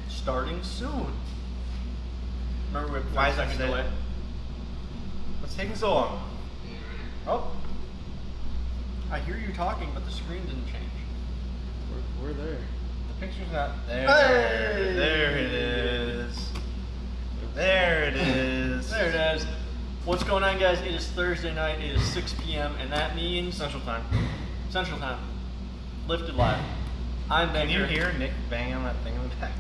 starting soon. Remember we have 5 seconds delay. What's taking so long? Oh, I hear you talking, but the screen didn't change. We're there. The picture's not there. Hey! There it is. There it is. There it is. What's going on, guys? It is Thursday night. It is 6 p.m. and that means Central Time. Central Time. Lifted Live. I'm Can Banker. you hear Nick banging on that thing in the back?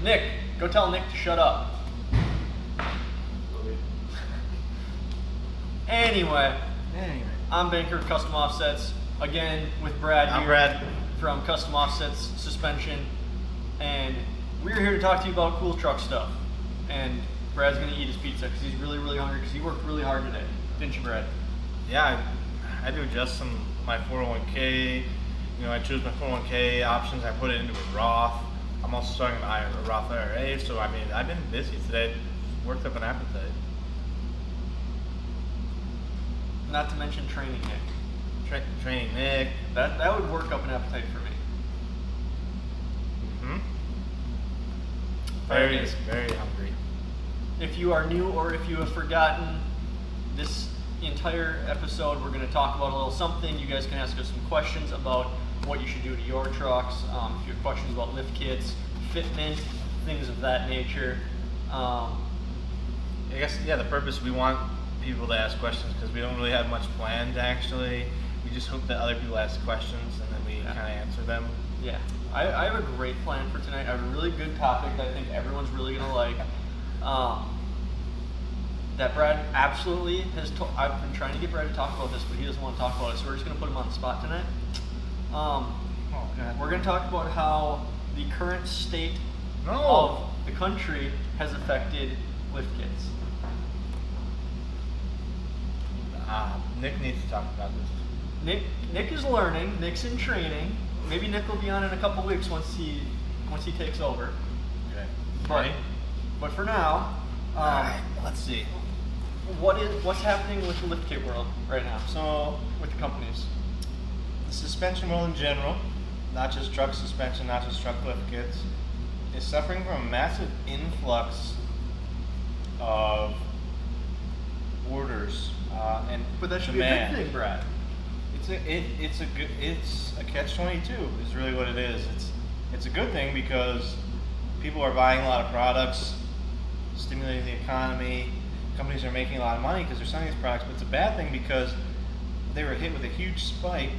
Nick, go tell Nick to shut up. Anyway, I'm Banker of Custom Offsets. Again, with Brad I'm here Brad. from Custom Offsets Suspension. And we're here to talk to you about cool truck stuff. And Brad's going to eat his pizza because he's really, really hungry because he worked really hard today. Didn't you, Brad? Yeah, I do adjust my 401k. You know, I choose my 401k options. I put it into a Roth. I'm also starting a Roth IRA. So, I mean, I've been busy today. Worked up an appetite. Not to mention training Nick. Training Nick. That would work up an appetite for me. Mm-hmm. Very Very hungry. If you are new or if you have forgotten, this entire episode we're going to talk about a little something. You guys can ask us some questions about what you should do to your trucks. If you have questions about lift kits, fitment, things of that nature. I guess, yeah, the purpose, we want people to ask questions because we don't really have much planned, actually. We just hope that other people ask questions and then we kind of answer them. Yeah, I have a great plan for tonight. I have a really good topic that I think everyone's really going to like. That Brad absolutely has. I've been trying to get Brad to talk about this, but he doesn't want to talk about it, so we're just going to put him on the spot tonight. We're going to talk about how the current state of the country has affected lift kits. Nick needs to talk about this. Nick is learning. Nick's in training. Maybe Nick will be on in a couple weeks once he takes over. Okay. But for now, Alright, let's see. What's happening with the lift kit world right now? So, With the companies. the suspension world in general, not just truck suspension, not just truck lift kits, is suffering from a massive influx of orders and But that should demand. be a good thing, Brad. It's a catch-22 is really what it is. It's a good thing because people are buying a lot of products, stimulating the economy. Companies are making a lot of money because they're selling these products, but it's a bad thing because they were hit with a huge spike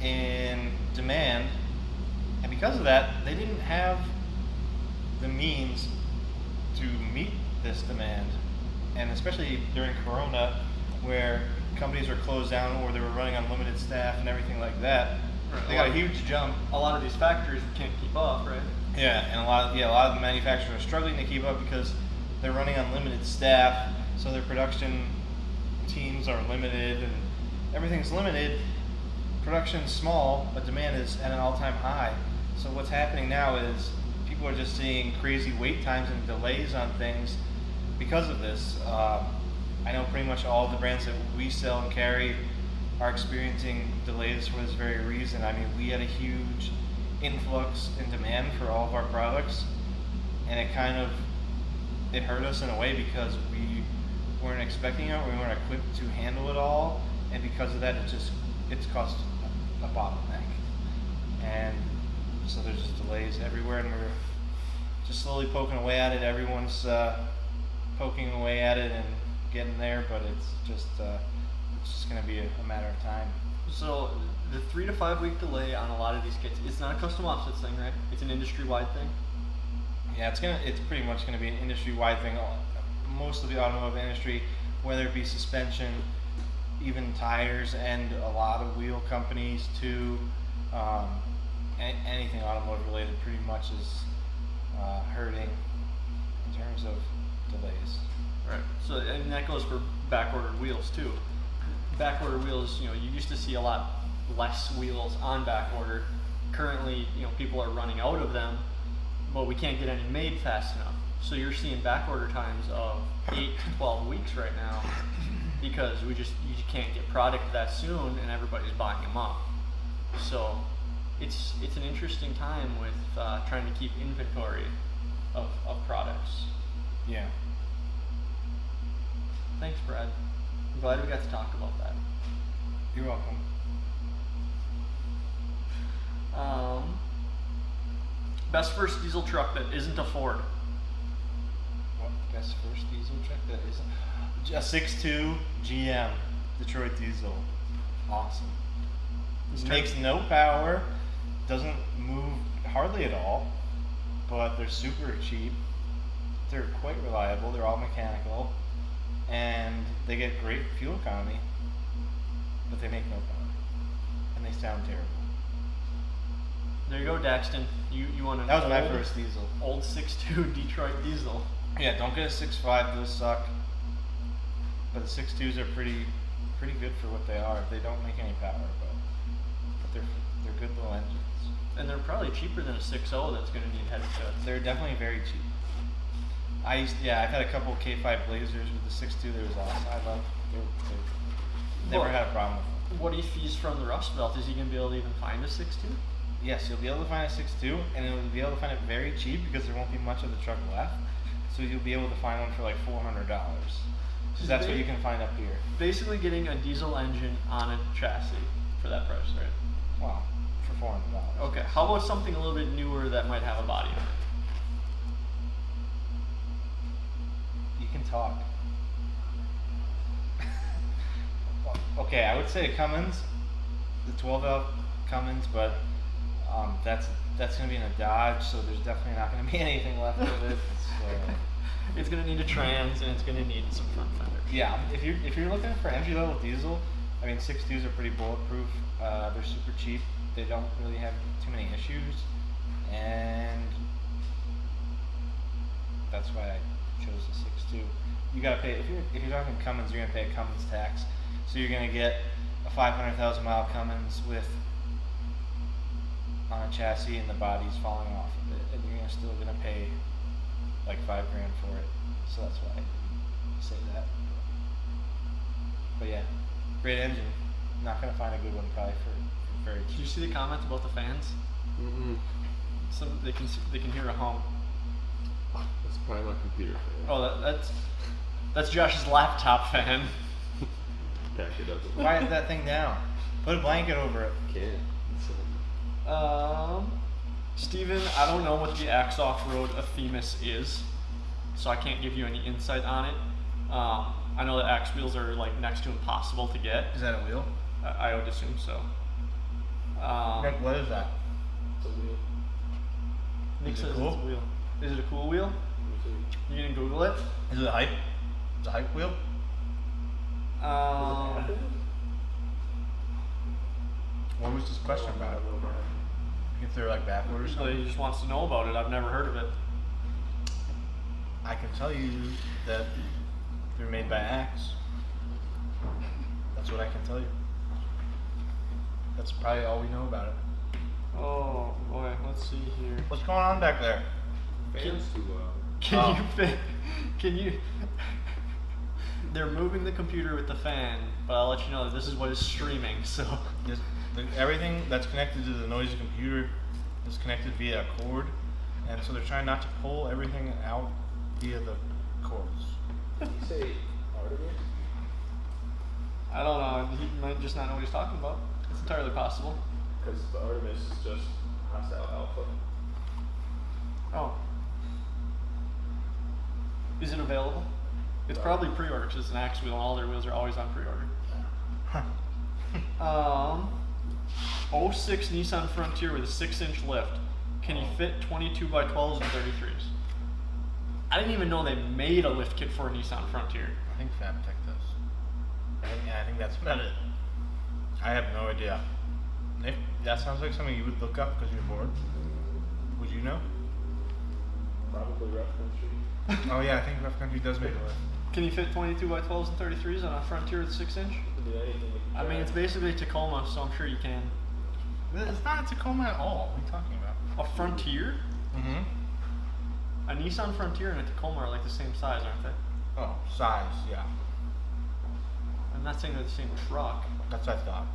in demand, and because of that, they didn't have the means to meet this demand. And especially during Corona, where companies were closed down or they were running on limited staff and everything like that, they got a huge jump. A lot of these factories can't keep up, right? Yeah, and a lot of the manufacturers are struggling to keep up because they're running on limited staff, so their production teams are limited and everything's limited. Production's small, but demand is at an all-time high. So what's happening now is people are just seeing crazy wait times and delays on things because of this. I know pretty much all the brands that we sell and carry are experiencing delays for this very reason. I mean, we had a huge influx in demand for all of our products, and it hurt us in a way because we weren't expecting it, we weren't equipped to handle it all, and because of that, it's caused a bottleneck. And so there's just delays everywhere, and we're just slowly poking away at it. Everyone's poking away at it and getting there, but it's just going to be a matter of time. So the 3 to 5 week delay on a lot of these kits, it's not a custom offsets thing, right? It's an industry-wide thing. Yeah, it's pretty much going to be an industry-wide thing. Most of the automotive industry, whether it be suspension, even tires, and a lot of wheel companies too, anything automotive related pretty much is hurting in terms of delays. Right. So, and that goes for back-ordered wheels too. Back-ordered wheels, you used to see a lot less wheels on back order. Currently, people are running out of them, but we can't get any made fast enough. So you're seeing back order times of 8 to 12 weeks right now because you just can't get product that soon, and everybody's buying them up. So it's an interesting time with trying to keep inventory of products. Yeah. Thanks, Brad. I'm glad we got to talk about that. You're welcome. Best first diesel truck that isn't a Ford. What best first diesel truck that isn't? A 6.2 GM Detroit diesel. Awesome. Makes no power, doesn't move hardly at all, but they're super cheap. They're quite reliable. They're all mechanical, and they get great fuel economy, but they make no power, and they sound terrible. There you go, Daxton. You want an That was my old- first diesel. Old 6.2 Detroit diesel. Yeah, don't get a 6.5. Those suck. But the 6.2s are pretty good for what they are. They don't make any power, but they're good little engines. And they're probably cheaper than a 6.0 that's going to need heavy sets. They're definitely very cheap. I've had a couple K5 Blazers with the 6.2. They was awesome. I love. Never Well, had a problem with them. What if he's from the Rust Belt? Is he going to be able to even find a 6.2? Yes, you'll be able to find a 6.2, and you'll be able to find it very cheap because there won't be much of the truck left. So you'll be able to find one for like $400. So that's what you can find up here. Basically getting a diesel engine on a chassis for that price, right? Wow, for $400. Okay, how about something a little bit newer that might have a body on it? You can talk. Okay, I would say a Cummins, the 12 valve Cummins, but that's going to be in a Dodge, so there's definitely not going to be anything left of it. It's going to need a trans and it's going to need some front fender. Yeah, if you're looking for entry level diesel, I mean 6.2s are pretty bulletproof. They're super cheap. They don't really have too many issues, and that's why I chose the 6.2. You gotta pay if you're talking Cummins, you're gonna pay a Cummins tax. So you're gonna get a 500,000 mile Cummins with on a chassis and the body's falling off of it, and you're still gonna pay like $5,000 for it. So that's why I say that. But yeah, great engine. Not gonna find a good one probably for very Did you cheap. see the comments about the fans? They can hear a hum. That's probably my computer fan. Oh, that's Josh's laptop fan. Pack it up. Quiet that thing down. Put a blanket over it. Can't. Steven, I don't know what the Axe Off-Road Themis is, so I can't give you any insight on it. I know that Axe wheels are like next to impossible to get. Is that a wheel? I would assume so. Nick, what is that? It's a wheel. Nick Is it says cool? it's a wheel. Is it a cool wheel? You gonna Google it? Is it a hype? It's a hype wheel? What was this question about? If they're like backward or He something? just wants to know about it. I've never heard of it. I can tell you that they're made by Axe. That's what I can tell you. That's probably all we know about it. Oh boy, let's see here. What's going on back there? Fans too loud. Can Oh. you fit? Can you? They're moving the computer with the fan, but I'll let you know that this is what is streaming. So Everything that's connected to the noisy computer is connected via a cord, and so they're trying not to pull everything out via the cords. Did you say Artemis? I don't know. He might just not know what he's talking about. It's entirely possible. Because the Artemis is just hostile alpha. Oh. Is it available? It's probably pre-order because it's an Axe wheel and all their wheels are always on pre-order. 06 Nissan Frontier with a 6-inch lift. Can you fit 22 by 12s and 33s? I didn't even know they made a lift kit for a Nissan Frontier. I think Fabtech does. I think that's about it. I have no idea. Nick, that sounds like something you would look up because you're bored. Would you know? Probably rough country. Oh yeah, I think Rough Country does make a lift. Can you fit 22 by 12s and 33s on a Frontier with a 6-inch? Could do anything we can I mean, try. it's basically Tacoma, so I'm sure you can. It's not a Tacoma at all. What are you talking about? A Frontier? Mm-hmm. A Nissan Frontier and a Tacoma are like the same size, aren't they? Oh, size, yeah. I'm not saying they're the same truck. That's what I thought.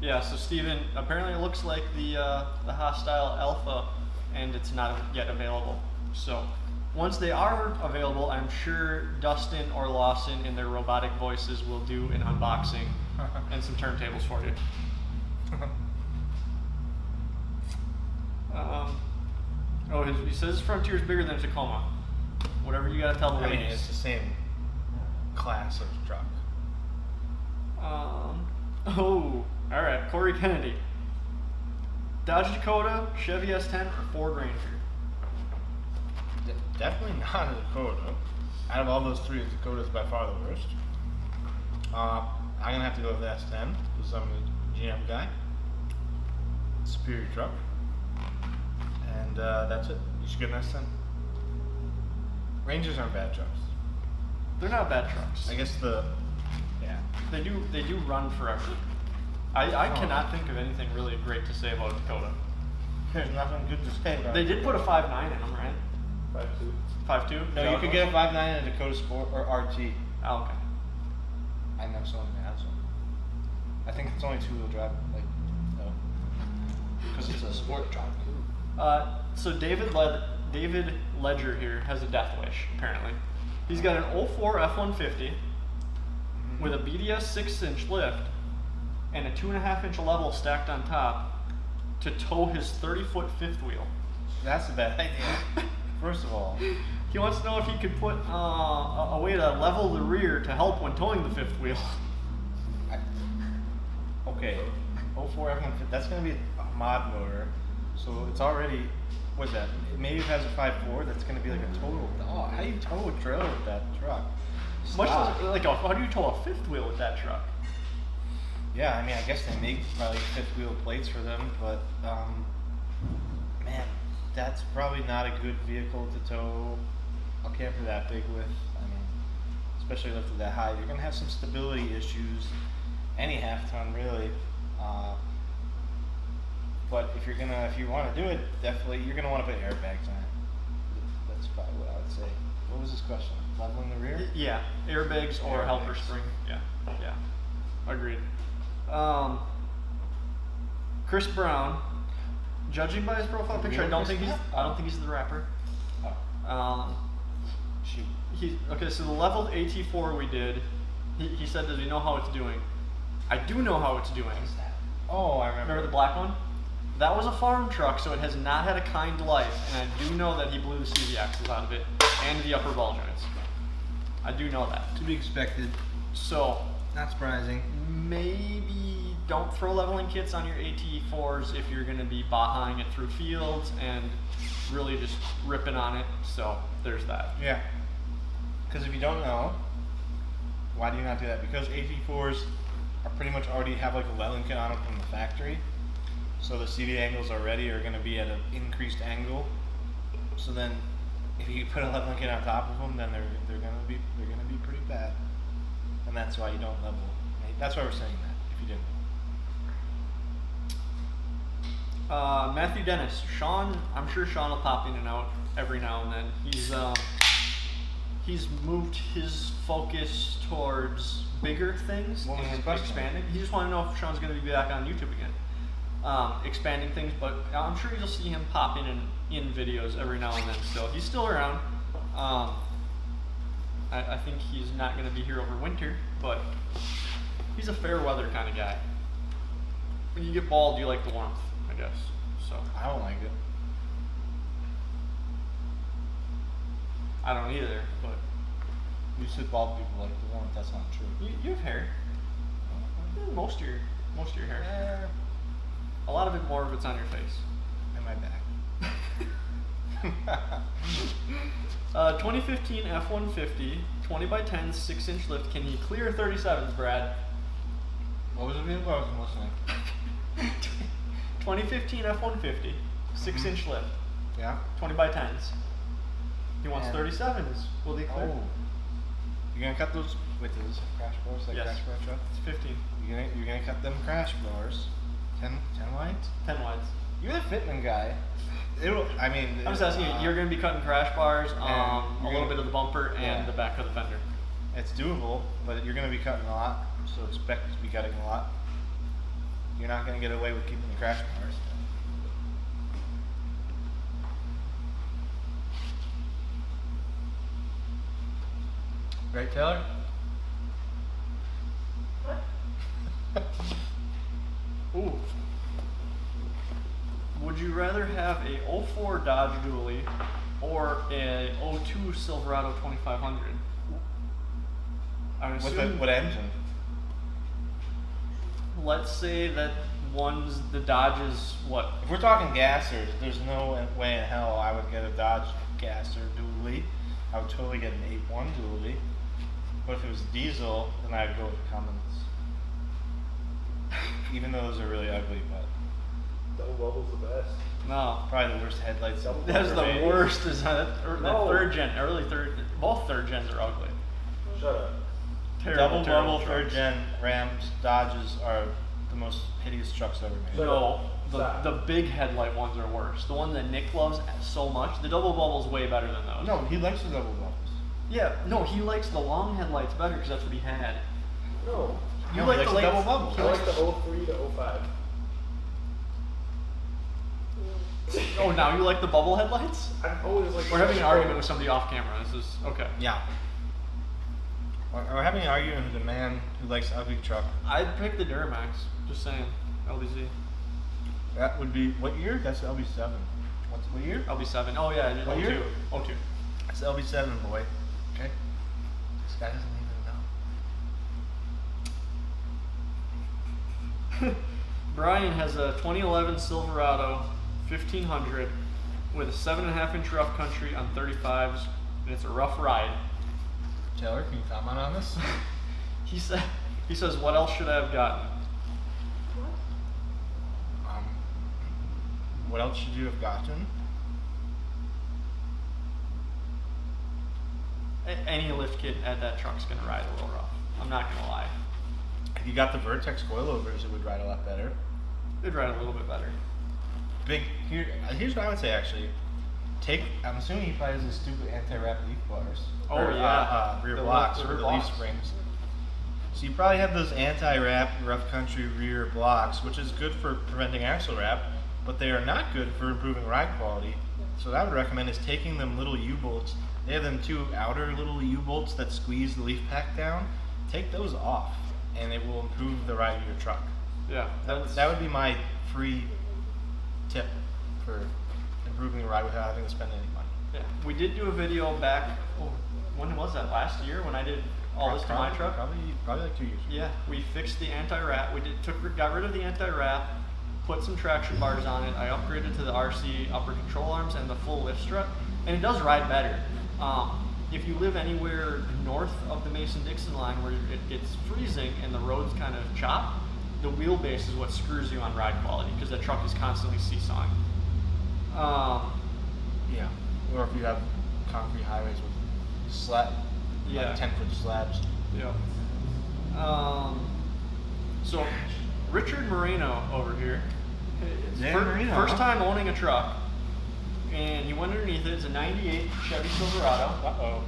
Yeah, so Steven, apparently it looks like the hostile alpha, and it's not yet available. So once they are available, I'm sure Dustin or Lawson in their robotic voices will do an unboxing and some turntables for you. He says his Frontier's bigger than Tacoma. Whatever you gotta tell the I mean, ladies. it's the same class of truck. Alright, Corey Kennedy. Dodge Dakota, Chevy S10, or Ford Ranger? Definitely not a Dakota. Out of all those three, Dakota's by far the worst. I'm gonna have to go with the S10 because I'm a GM guy. Superior truck. And that's it. You should get an S10. Rangers aren't bad trucks. They're not bad trucks. I guess yeah. They do run forever. I cannot think of anything really great to say about a Dakota. There's nothing good to say about They it. did put a 5.9 in them, right? 5.2. 5.2? No, you could get a 5.9 in a Dakota Sport or RT. Oh, okay. I know someone who has one. I think it's only two-wheel drive, no. Because it's a sport truck. So David Ledger here has a death wish, apparently. He's got an 04 F-150 with a BDS 6-inch lift and a 2.5-inch level stacked on top to tow his 30-foot fifth wheel. That's a bad idea. First of all. He wants to know if he could put a way to level the rear to help when towing the fifth wheel. Okay, 04 F-150, that's going to be a mod motor, so it's already, what's that? Maybe it has a 5.4, that's going to be like a total, how do you tow a trailer with that truck? Much Stop. less, how do you tow a fifth wheel with that truck? Yeah, I mean, I guess they make probably fifth wheel plates for them, but, man, that's probably not a good vehicle to tow a camper that big with. I mean, especially lifted that high. You're going to have some stability issues, any half ton really. But if you want to do it, definitely, you're going to want to put airbags on it. That's probably what I would say. What was this question? Leveling the rear? Yeah, airbags or helper Airbags. spring. Yeah, agreed. Chris Brown, judging by his profile picture, I don't think he's the rapper. Oh, shoot. Okay. So the leveled AT4 we did, he said, does he know how it's doing? I do know how it's doing. What is that? Oh, I remember. Remember the black one? That was a farm truck, so it has not had a kind life, and I do know that he blew the CV axles out of it and the upper ball joints. I do know that. To be expected. So Not surprising. maybe don't throw leveling kits on your AT4s if you're going to be bahaing it through fields and really just ripping on it. So there's that. Yeah. Because if you don't know, why do you not do that? Because AT4s are pretty much already have like a leveling kit on them from the factory. So the CV angles already are going to be at an increased angle. So then, if you put a leveling kit on top of them, then they're going to be pretty bad. And that's why you don't level. That's why we're saying that. If you didn't. Matthew Dennis, Sean. I'm sure Sean will pop in and out every now and then. He's moved his focus towards bigger things What was his and question? expanding. He just wanted to know if Sean's going to be back on YouTube again, expanding things. But I'm sure you'll see him pop in videos every now and then. Still, he's still around. I think he's not going to be here over winter, but he's a fair weather kind of guy. When you get bald, you like the warmth, I guess. So I don't like it. I don't either, but You said bald people like the warmth. That's not true. you have hair. Most of your hair. A lot of it, more of it's on your face. And my back. 2015 F-150, 20 by 10, 6-inch lift. Can he clear 37s, Brad? What was the vehicle? I wasn't listening. 2015 F-150, 6-inch lift, Yeah? 20 by 10s. He wants And- 37s. Will they clear? Oh. You're gonna cut those with those crash bars, like Yes. crash bar truck? It's 15. You're gonna cut them crash bars. 10 wides? 10 wides. You're the fitment guy. I'm just asking you, you're going to be cutting crash bars, and a you're little gonna- bit of the bumper, and yeah. the back of the fender. It's doable, but you're gonna be cutting a lot, so expect to be cutting a lot. You're you're not going to get away with keeping the crash bars. Right, Taylor? Ooh. Would you rather have a 04 Dodge Dually or a 02 Silverado 2500? I'm assuming, What engine? let's say that one's the Dodge is what? If we're talking gassers, there's no way in hell I would get a Dodge gasser dually. I would totally get an 8.1 dually. But if it was diesel, then I'd go with Cummins. Even though those are really ugly, but Double bubble's the best. No. probably the worst headlights. That's the made. worst. Is that or No. the third gen, early third, both third gens are ugly. Shut up. Terrible, Double terrible bubble third trucks. gen Rams, Dodges are the most hideous trucks ever made. Shut No, Stop. the big headlight ones are worse. The one that Nick loves so much. The double bubble's way better than those. No, he likes the double bubbles. Yeah, no, he likes the long headlights better because that's what he had. No. You No, like he the likes late double bubble. I like the 03 to 05. Oh, now you like the bubble headlights? I've always liked We're having an argument with somebody off camera. This is okay. Yeah. We're having an argument with a man who likes ugly truck. I'd pick the Duramax. Just saying. LBZ. That would be what year? That's the LB7. What year? LB7. Oh yeah, it is What year? 02. 02. It's the LB7, boy. Okay. This guy doesn't even know. Brian has a 2011 Silverado 1500 with a 7.5-inch rough country on 35s, and it's a rough ride. Taylor, can you comment on this? He says, what else should I have gotten? What else should you have gotten? Any lift kit at that truck's gonna ride a little rough. I'm not gonna lie. If you got the Vertex coilovers, it would ride a lot better. It'd ride a little bit better. Here's what I would say actually. I'm assuming he probably has those stupid anti-wrap leaf bars. Oh, Or, yeah. rear The blocks rear for the blocks. leaf springs. So you probably have those anti-wrap rough country rear blocks, which is good for preventing axle wrap, but they are not good for improving ride quality. So what I would recommend is taking them little U-bolts. They have them two outer little U-bolts that squeeze the leaf pack down. Take those off, and it will improve the ride of your truck. Yeah, That would be my free tip for improving the ride without having to spend any money. Yeah, we did do a video back. Oh, when was that? Last year when I did all this to my truck. Probably like 2 years. Yeah, we fixed the anti-wrap. Got rid of the anti-wrap, put some traction bars on it. I upgraded to the RC upper control arms and the full lift strut, and it does ride better. If you live anywhere north of the Mason-Dixon line where it gets freezing and the road's kind of chopped, the wheelbase is what screws you on ride quality because the truck is constantly seesawing. Yeah. Or if you have concrete highways with like 10-foot slabs. Yeah. So Richard Moreno over here, Moreno, first huh? time owning a truck, and he went underneath it. It's a '98 Chevy Silverado, Uh-oh.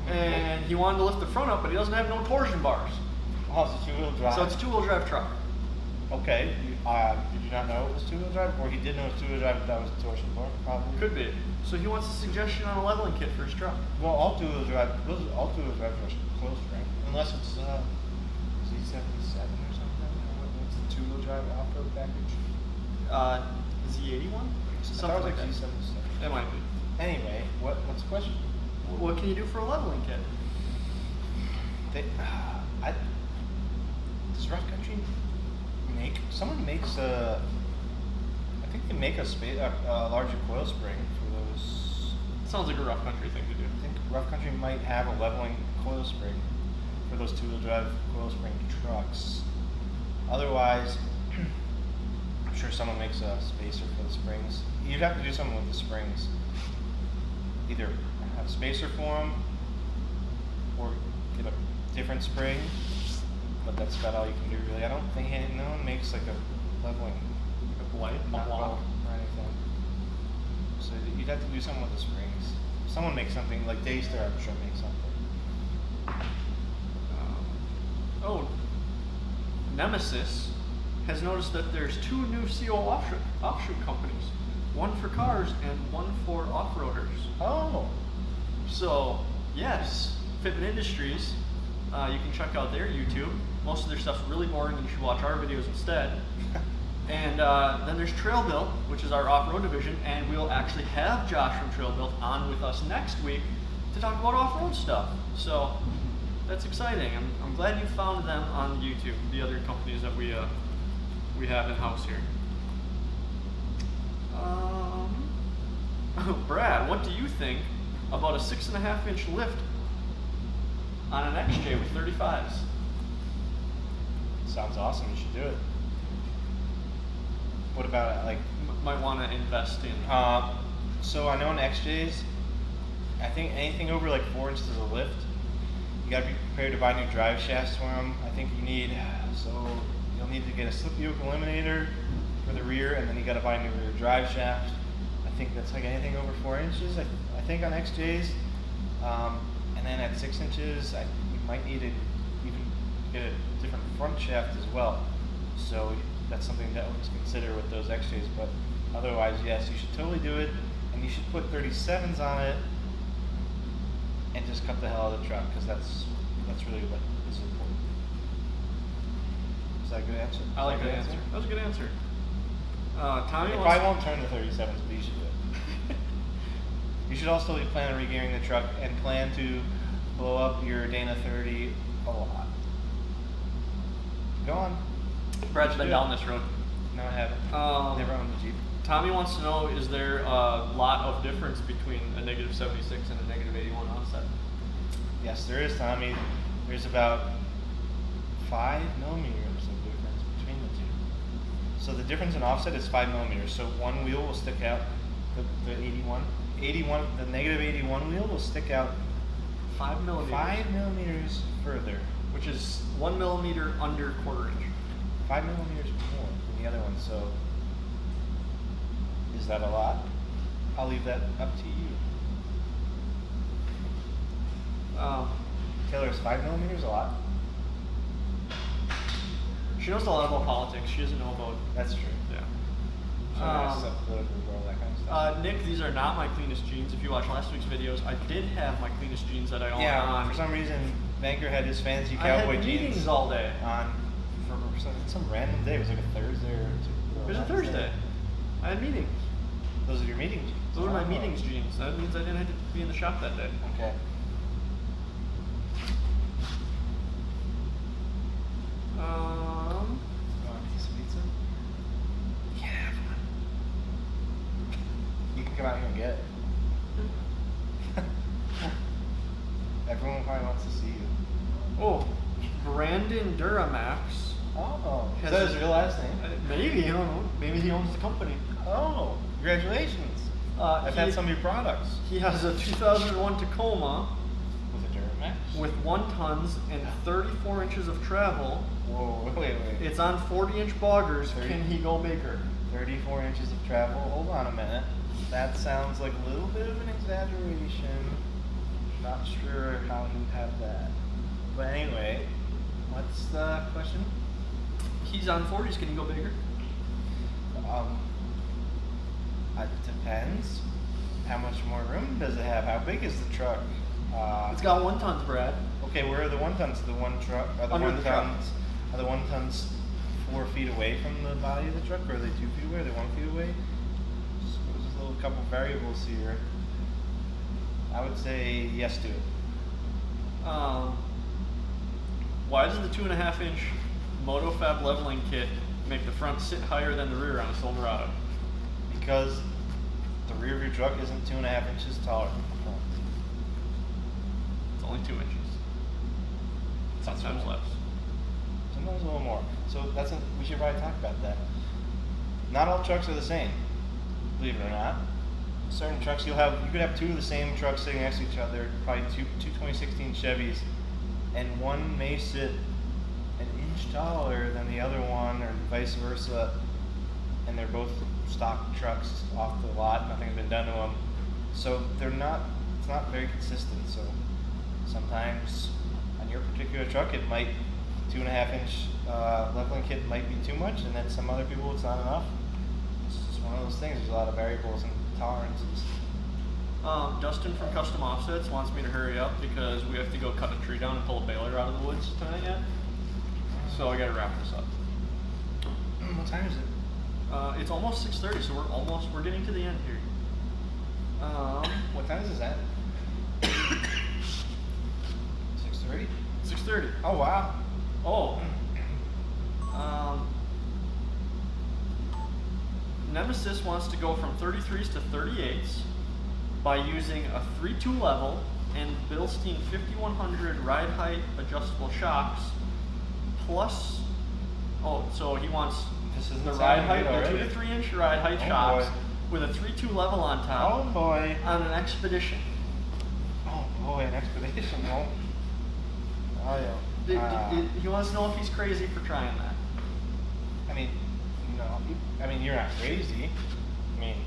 and he wanted to lift the front up, but he doesn't have no torsion bars. Oh, it's a two-wheel drive. So it's a two-wheel drive truck. Okay. Did you not know it was two-wheel drive? Or he did know it was two-wheel drive, but that was a torsion bar? Probably. Could be. So he wants a suggestion on a leveling kit for his truck. Well, all two-wheel drive are close, right? Unless it's Z77 or something. What's the two-wheel drive off-road package? Z81? I Something thought like it that. was Z77. It might be. Anyway, what's the question? What can you do for a leveling kit? Does Rough Country someone makes I think they make a larger coil spring for those. Sounds like a rough country thing to do. I think Rough Country might have a leveling coil spring for those two-wheel drive coil spring trucks. Otherwise, I'm sure someone makes a spacer for the springs. You'd have to do something with the springs. Either have a spacer for them, or get a different spring. But that's about all you can do, really. I don't think no one makes like a leveling A knock block. bolt or anything. So you'd have to do something with the springs. Someone makes something like Daystar, I'm sure makes something. Oh, Nemesis has noticed that there's 2 new CO offshoot companies, one for cars and one for off-roaders. Oh. So, yes, Fitment Industries, you can check out their YouTube. Most of their stuff's really boring and you should watch our videos instead. And then there's Trail Built, which is our off-road division, and we'll actually have Josh from Trail Built on with us next week to talk about off-road stuff. So that's exciting. I'm glad you found them on YouTube, the other companies that we have in-house here. Brad, what do you think about a 6.5-inch lift on an XJ with 35s? Sounds awesome. You should do it. What about like? Might want to invest in. So I know in XJs, I think anything over like 4 inches of lift, you gotta be prepared to buy new drive shafts for them. I think you'll need to get a slip yoke eliminator for the rear, and then you gotta buy a new rear drive shaft. I think that's like anything over 4 inches. I think on XJs, and then at 6 inches, you might need to even get a different front shaft as well. So that's something that was consider with those XJs. But otherwise, yes, you should totally do it, and you should put 37s on it, and just cut the hell out of the truck, because that's really what is important. Is that a good answer? I like that answer. That was a good answer. Tommy, It probably won't turn to 37s, but you should do it. You should also plan on regearing the truck and plan to blow up your Dana 30 a lot. Go on. Brad's been down this road. No, I haven't. Never owned a Jeep. Tommy wants to know, is there a lot of difference between a negative 76 and a negative 81 offset? Yes, there is, Tommy. There's about 5 millimeters of difference between the two. So the difference in offset is 5 millimeters. So one wheel will stick out, the 81, the negative 81 wheel will stick out 5 millimeters. 5 millimeters further. Which is 1 millimeter under quarter inch. 5 millimeters more than the other one. So is that a lot? I'll leave that up to you. Taylor, is 5 millimeters a lot? She knows a lot about politics. She doesn't know about. That's true. Yeah. So nice stuff, political, all that kind of stuff. Nick, these are not my cleanest jeans. If you watch last week's videos, I did have my cleanest jeans that I own on. For some reason, Banker had his fancy I cowboy had jeans meetings all day. on for some random day. It was like a Thursday or It was a Thursday. I had meetings. Those are your meeting jeans? Those were my Oh. meetings jeans. That means I didn't have to be in the shop that day. Okay. You want a piece of pizza? You can have one. You can come out here and get it. Everyone probably wants to see you. Oh, Brandon Duramax. Oh, is Has that a- his real last name? Maybe, I don't know. Maybe he owns the company. Oh, congratulations. I've had some of your products. He has a 2001 Tacoma With a Duramax? with 1 tons and 34 inches of travel. Whoa, wait. It's on 40-inch boggers. 30. Can he go bigger? 34 inches of travel. Hold on a minute. That sounds like a little bit of an exaggeration. Not sure how he'd have that. But anyway, what's the question? He's on 40s. Can he go bigger? It depends. How much more room does it have? How big is the truck? It's got 1 tons, Brad. Okay, where are the 1 tons? The one truck are the Under 1 the truck. tons? Are the 1 tons 4 feet away from the body of the truck, or are they 2 feet away? Are they 1 feet away? Just, there's a little couple variables here. I would say yes to it. Why does the 2.5-inch MotoFab leveling kit make the front sit higher than the rear on a Silverado? Because the rear of your truck isn't 2.5 inches taller than the front. It's only 2 inches. Sometimes less. Sometimes a little more. So we should probably talk about that. Not all trucks are the same, believe it or not. Certain trucks you could have 2 of the same trucks sitting next to each other, probably two 2016 Chevys, and one may sit an inch taller than the other one, or vice versa, and they're both stock trucks off the lot. Nothing's been done to them, so it's not very consistent. So sometimes on your particular truck, it might 2.5 inch leveling kit might be too much, and then some other people it's not enough. It's just one of those things. There's a lot of variables and tolerances. Dustin from Custom Offsets wants me to hurry up because we have to go cut a tree down and pull a baler out of the woods tonight yet. So I gotta wrap this up. What time is it? It's almost 6:30, so we're getting to the end here. What time is that? 6:30. 6:30. Oh wow. Oh. Nemesis wants to go from 33s to 38s by using a 3.2 level and Bilstein 5100 ride height adjustable shocks plus. Oh, so he wants This isn't the ride height, sounding good the 2 to already. 3 inch ride height Oh, shocks boy. with a 3.2 level on top Oh boy. on an Expedition. Oh boy, an expedition. Oh yeah. He wants to know if he's crazy for trying that. I mean, no. I mean, you're not crazy. I mean,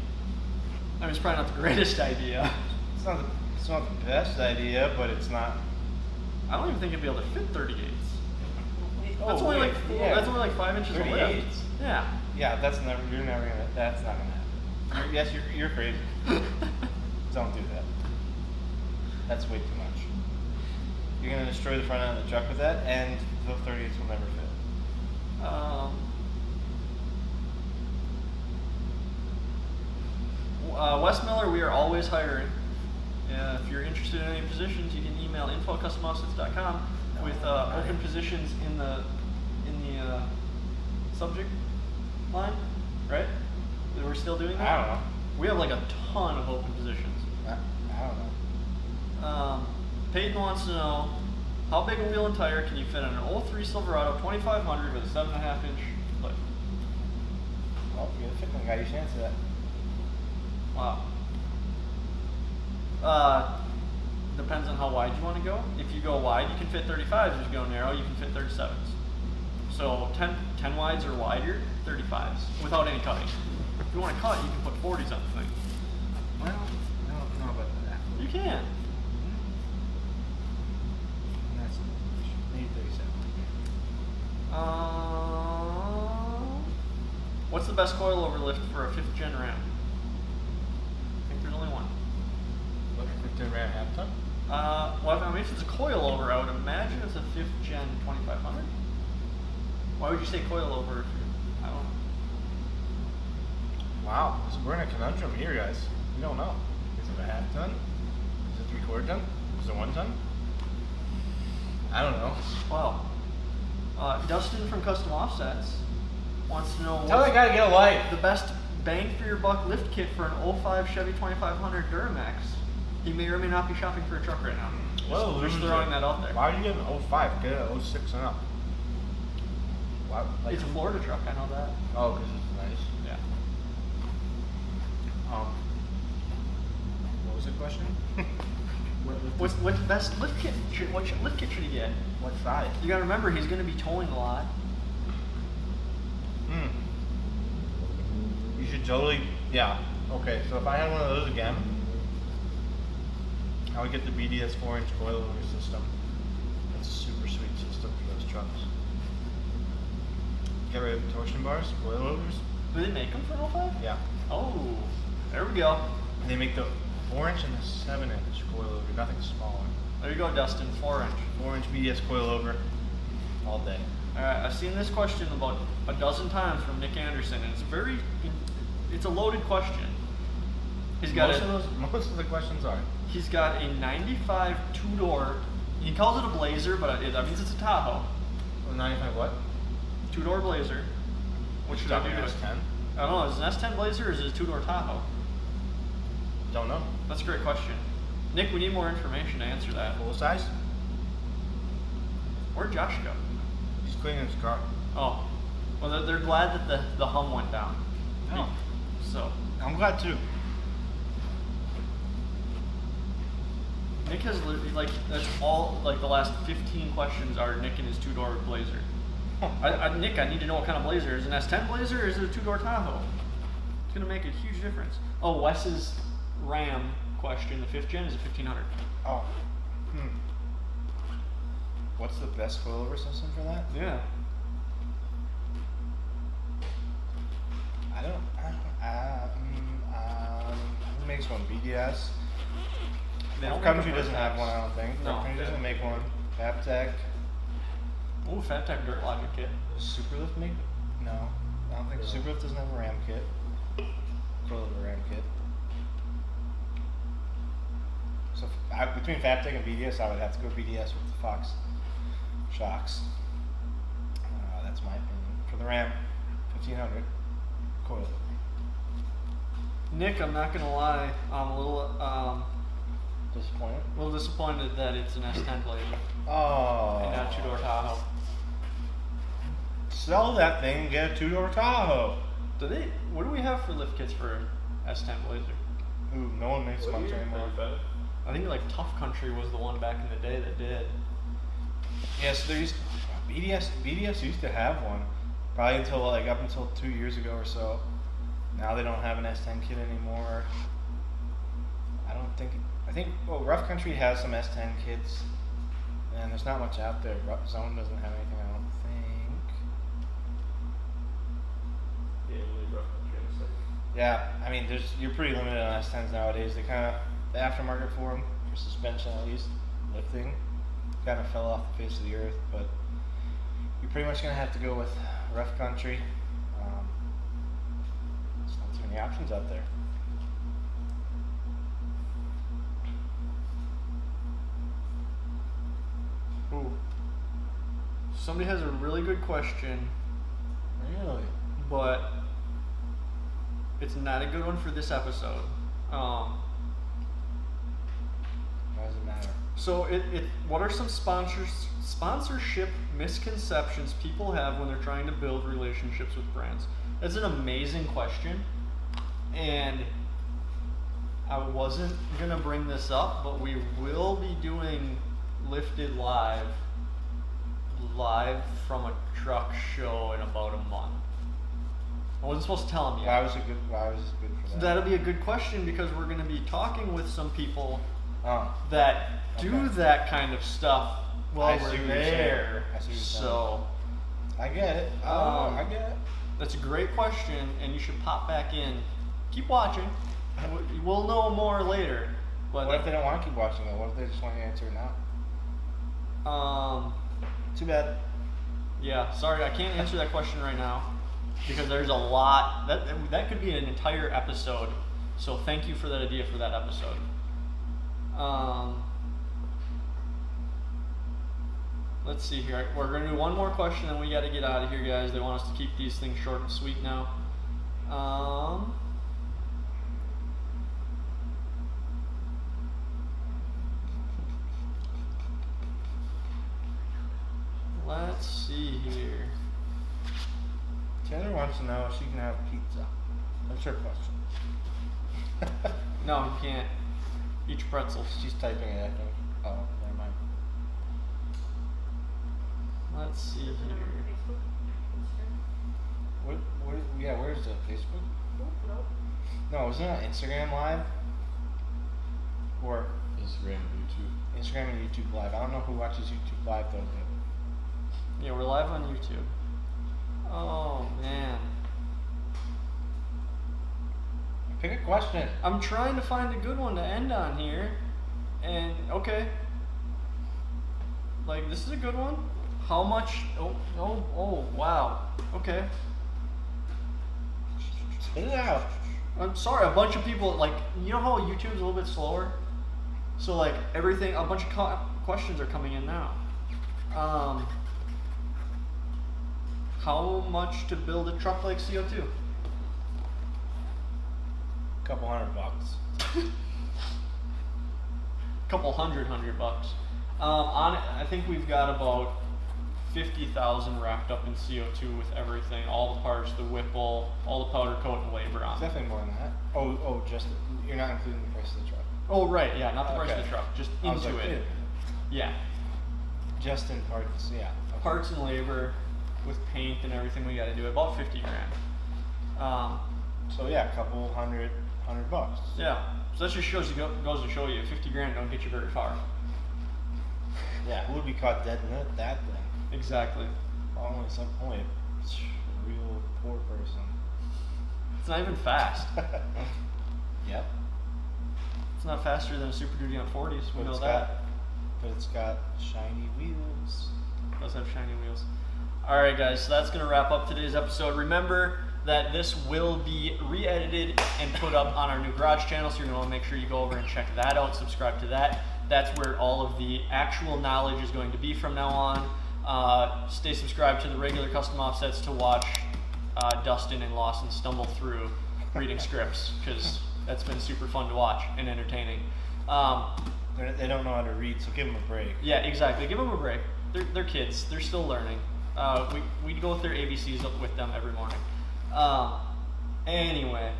It's probably not the greatest idea. it's not the best idea, but it's not. I don't even think he'd be able to fit 38s. That's Oh, only wait, that's only like 5 inches of lift. 38s. Yeah. Yeah, that's never. You're never gonna. That's not gonna happen. Yes, you're crazy. Don't do that. That's way too much. You're gonna destroy the front end of the truck with that, and the 38s will never fit. Wes Miller, we are always hiring. If you're interested in any positions, you can email info@customoffsets.com with open positions in the subject line, right? We're still doing that? I don't know. We have like a ton of open positions. I don't know. Peyton wants to know, how big a wheel and tire can you fit on an 03 Silverado 2500 with a 7.5 inch lift? Well, you're the fitment guy. You should answer that. Wow. Depends on how wide you want to go. If you go wide, you can fit 35s. If you go narrow, you can fit 37s. So 10 wides or wider, 35s, without any cutting. If you want to cut, you can put 40s on the thing. Well, I don't know about that. You can. That's maybe 37. What's the best coilover lift for a 5th gen Ram? I think there's only one. Look at 15 Ram half ton. Well, if it's a coilover, I would imagine it's a 5th gen 2500. Why would you say coilover if I don't know. Wow, we're in a conundrum here, guys. We don't know. Is it a half ton? Is it 3/4 ton? Is it 1 ton? I don't know. Wow. Dustin from Custom Offsets wants to know Tell that guy to get a life. the best bang for your buck lift kit for an 05 Chevy 2500 Duramax. He may or may not be shopping for a truck right now. Well, Just throwing that out there. Why would you get an 05? Get an 06 and up. Why? Like, It's a Florida truck, I know that. oh, because it's nice. Yeah. What was the question? What's the best lift kit? What lift kit should he get? What size? You gotta remember, he's gonna be towing a lot. You should totally, yeah. Okay, so if I had one of those again, I would get the BDS 4-inch coilover system. It's a super sweet system for those trucks. Get rid of torsion bars, coilovers. Do they make them for an 05? Yeah. Oh, there we go. They make the 4-inch and the 7-inch coilover, nothing smaller. There you go, Dustin, 4-inch. 4-inch BDS coilover, all day. Alright, I've seen this question about a dozen times from Nick Anderson, and it's a loaded question. Most of the questions are. He's got a 95 two-door, he calls it a Blazer, but that means it's a Tahoe. 95 what? Two-door Blazer. What should I do to it? S10? I don't know, is it an S10 Blazer or is it a two-door Tahoe? Don't know. That's a great question. Nick, we need more information to answer that. Full size? Where'd Josh go? He's cleaning his car. Oh, well, they're glad that the hum went down. Oh. So, I'm glad too. Nick has literally, that's all, the last 15 questions are Nick and his two-door Blazer. Nick, I need to know what kind of Blazer. Is it an S10 Blazer or is it a two-door Tahoe? It's going to make a huge difference. Oh, Wes's Ram question, the 5th gen is a 1500. Oh. what's the best coilover system for that? Yeah. I don't. Who makes one? BDS. They don't Country make a doesn't have Vertex. one, I don't think. No. Country doesn't make one. FabTech. Ooh, FabTech Dirt Logic kit. Superlift make? No, I don't think No. Superlift doesn't have a RAM kit. Coilover RAM kit. So between FabTech and BDS, I would have to go BDS with the Fox shocks. That's my opinion. For the RAM, 1500 coilover. Nick, I'm not gonna lie, I'm a Disappointed? little disappointed that it's an S10 Blazer Oh. and not a two-door Tahoe. Sell that thing and get a 2-door Tahoe. What do we have for lift kits for S10 Blazer? Ooh, no one makes What much year? anymore. 35? I think like Tough Country was the one back in the day that did. Yeah, so there used BDS used to have one, probably until like up until 2 years ago or so. Now they don't have an S10 kit anymore. I think Rough Country has some S10 kits, and there's not much out there. Zone doesn't have anything, I don't think. Yeah, you need rough country in a second. Yeah, I mean, you're pretty limited on S10s nowadays. They the aftermarket for them, for suspension at least, lifting, kind of fell off the face of the earth, but you're pretty much going to have to go with Rough Country. There's not too many options out there. Ooh. Somebody has a really good question, Really? but it's not a good one for this episode. Why does it matter? So what are some sponsorship misconceptions people have when they're trying to build relationships with brands? That's an amazing question, and I wasn't gonna bring this up, but we will be doing Lifted live from a truck show in about a month. I wasn't supposed to tell him yet. Why was it good for that? That'll be a good question because we're gonna be talking with some people Oh. that do Okay. that kind of stuff while I see we're what you're saying. there. I see what you're saying. So I get it. I get it. that's a great question, and you should pop back in. Keep watching. We'll know more later. But What if they don't want to keep watching though? What if they just want to answer it now? Too bad. Yeah, sorry, I can't answer that question right now because there's a lot that could be an entire episode. So thank you for that idea for that episode. Let's see here. We're gonna do one more question, and we got to get out of here, guys. They want us to keep these things short and sweet now. Let's see here. Taylor wants to know if she can have pizza. That's her question. No, you can't. Eat your pretzels. She's typing it, I think. Oh, never mind. Let's see here. Where's the Facebook? No, wasn't it on Instagram Live? Or Instagram, YouTube. Instagram and YouTube Live. I don't know who watches YouTube Live though. But Yeah, we're live on YouTube. Oh man. pick a question. I'm trying to find a good one to end on here. And okay. Like this is a good one. How much oh wow. Okay. Spit it out. I'm sorry, a bunch of people like you know how YouTube's a little bit slower? So like everything a bunch of questions are coming in now. How much to build a truck like CO2? Couple $100. Couple $100 bucks. I think we've got about 50,000 wrapped up in CO2 with everything, all the parts, the Whipple, all the powder coat and labor on It's it. definitely more than that. Oh, just you're not including the price of the truck. Oh right, yeah, not the price of Okay. the truck, just I was into like, it. ew. Yeah, Just in parts, yeah. Okay. parts and labor with paint and everything we got to do about 50 grand. So yeah, a couple $100. Yeah, so that just goes to show you 50 grand don't get you very far. Yeah, who would be caught dead in that thing? Exactly. Well, at some point, it's a real poor person. It's not even fast. Yep. It's not faster than a Super Duty on 40s. We know that. But it's got shiny wheels. It does have shiny wheels. All right, guys. So that's gonna wrap up today's episode. Remember that this will be re-edited and put up on our new garage channel, so you're gonna want to make sure you go over and check that out. Subscribe to that. That's where all of the actual knowledge is going to be from now on. Stay subscribed to the regular custom offsets to watch Dustin and Lawson stumble through reading scripts, because that's been super fun to watch and entertaining. They don't know how to read, so give them a break. Yeah, exactly. Give them a break. They're kids. They're still learning. We go with their ABCs up with them every morning. Anyway,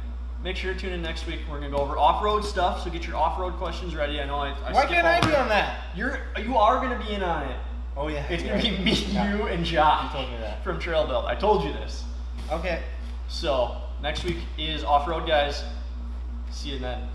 make sure to tune in next week. We're gonna go over off-road stuff, so get your off-road questions ready. I know I Why skip can't I over be it. on that? You are gonna be in on it. Oh yeah. It's you're gonna be right. me, Yeah. you, and Josh. You told me that. From Trail Build. I told you this. Okay. So next week is off-road, guys. See you then.